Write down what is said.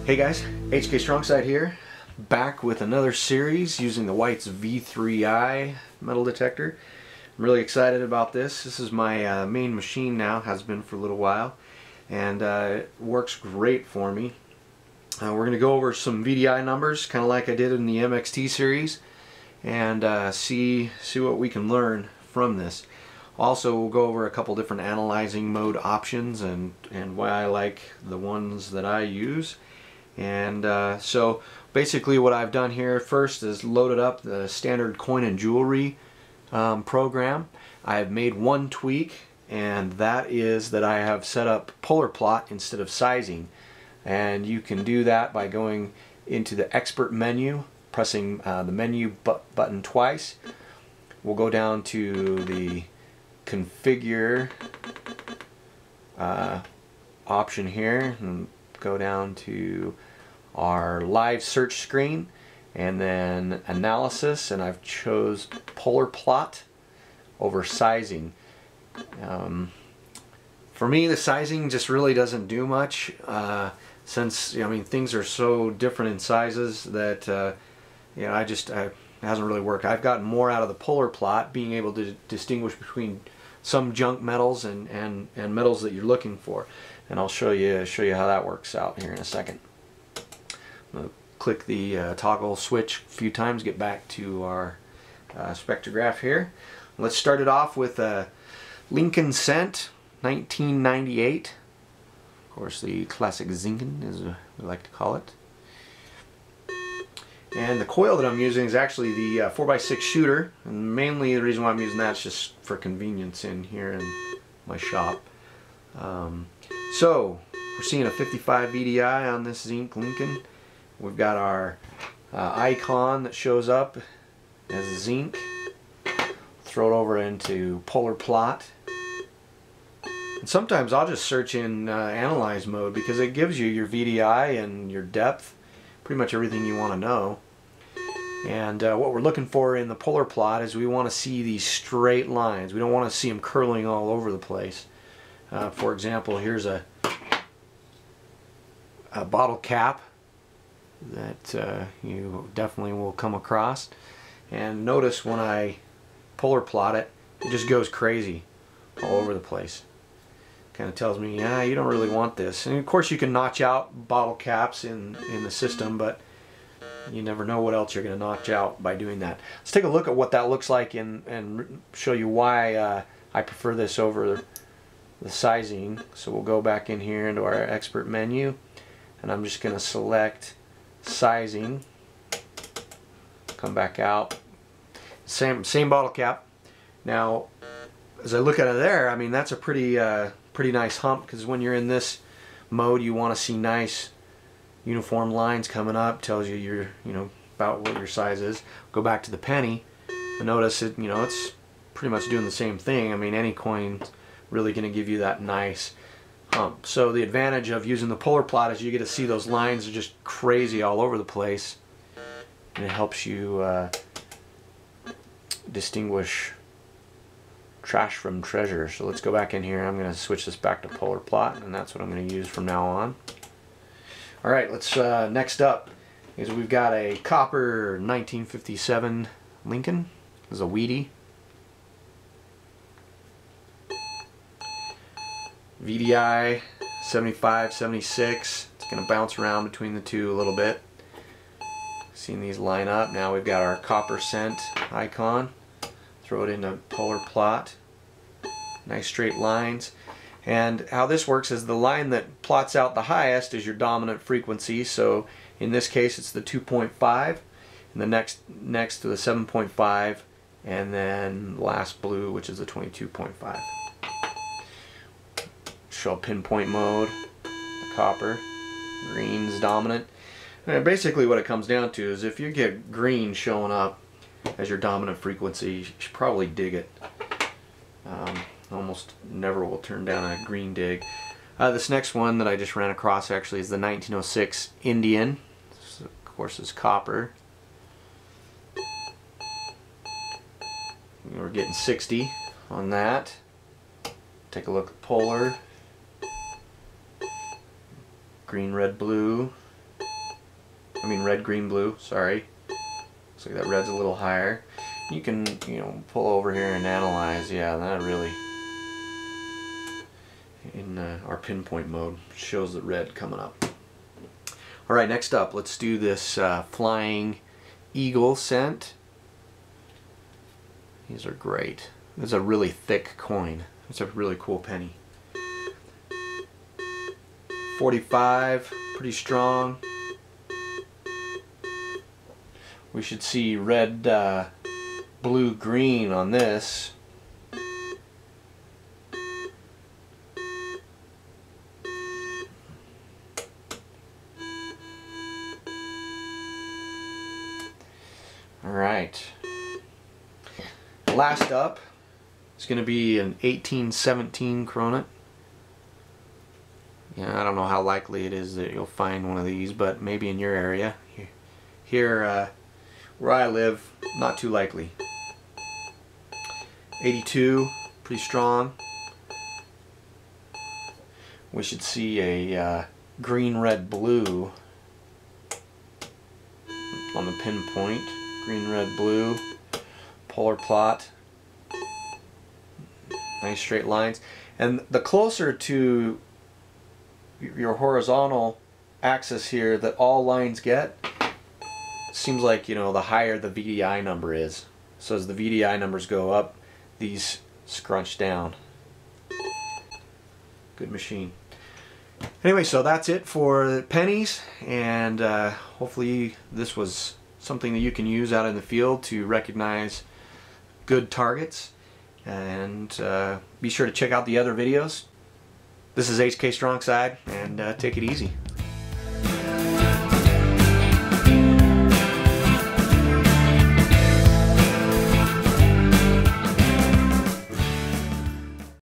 Hey guys, HK Strongside here, back with another series using the Whites V3i metal detector. I'm really excited about this. This is my main machine now, has been for a little while, and it works great for me. We're going to go over some VDI numbers, kind of like I did in the MXT series, and see what we can learn from this. Also, we'll go over a couple different analyzing mode options and why I like the ones that I use. And so basically what I've done here first is loaded up the standard coin and jewelry program. I have made one tweak, and that is that I have set up polar plot instead of sizing. And you can do that by going into the expert menu, pressing the menu button twice. We'll go down to the configure option here and go down to our live search screen and then analysis, and I've chose polar plot over sizing. For me, the sizing just really doesn't do much since I mean things are so different in sizes that it hasn't really worked. I've gotten more out of the polar plot, being able to distinguish between some junk metals and metals that you're looking for, and I'll show you how that works out here in a second. I'm going to click the toggle switch a few times, get back to our spectrograph here. Let's start it off with a Lincoln Cent 1998. Of course, the classic Zinken, as we like to call it. And the coil that I'm using is actually the 4x6 shooter, and mainly the reason why I'm using that is just for convenience in here in my shop. So we're seeing a 55 VDI on this zinc Lincoln. We've got our icon that shows up as zinc. Throw it over into polar plot. And sometimes I'll just search in analyze mode because it gives you your VDI and your depth, pretty much everything you want to know. And what we're looking for in the polar plot is we want to see these straight lines. We don't want to see them curling all over the place. For example, here's a bottle cap that you definitely will come across. And notice when I polar plot it, it just goes crazy all over the place. Kind of tells me, yeah, you don't really want this. And of course you can notch out bottle caps in the system, but you never know what else you're going to notch out by doing that. Let's take a look at what that looks like and show you why I prefer this over the sizing. So we'll go back in here into our expert menu, and I'm just going to select sizing, come back out, same bottle cap. Now as I look at it there, I mean that's a pretty nice hump, because when you're in this mode you want to see nice uniform lines coming up. Tells you about what your size is. Go back to the penny and notice it, it's pretty much doing the same thing. I mean any coin's really going to give you that nice hump. So the advantage of using the polar plot is you get to see those lines are just crazy all over the place, and it helps you distinguish trash from treasure. So let's go back in here. I'm going to switch this back to polar plot, and that's what I'm going to use from now on. Alright, let's next up is we've got a copper 1957 Lincoln. This is a Wheatie. VDI 75, 76. It's going to bounce around between the two a little bit. Seeing these line up. Now we've got our copper cent icon. Throw it into polar plot. Nice straight lines. And how this works is the line that plots out the highest is your dominant frequency. So in this case it's the 2.5, and the next to the 7.5, and then last blue, which is the 22.5. Show pinpoint mode, the copper, green's dominant. And basically what it comes down to is if you get green showing up as your dominant frequency, you should probably dig it. Almost never will turn down a green dig. This next one that I just ran across actually is the 1906 Indian. This, of course, is copper. We're getting 60 on that. Take a look at polar. Green, red, blue. I mean red, green, blue, sorry. Looks like that red's a little higher. You can, you know, pull over here and analyze. Yeah, that really, in our pinpoint mode, shows the red coming up. Alright, next up, let's do this Flying Eagle scent. These are great. This is a really thick coin. It's a really cool penny. 45, pretty strong. We should see red, blue, green on this. Alright. Last up is going to be an 1817 coronet. Yeah, I don't know how likely it is that you'll find one of these, but maybe in your area. Here where I live, not too likely. 82, pretty strong. We should see a green, red, blue on the pinpoint. Green, red, blue. Polar plot. Nice straight lines. And the closer to your horizontal axis here that all lines get, seems like, you know, the higher the VDI number is. So as the VDI numbers go up, these scrunch down. Good machine. Anyway, so that's it for pennies, and hopefully this was something that you can use out in the field to recognize good targets. And be sure to check out the other videos. This is HK Strongside, and take it easy.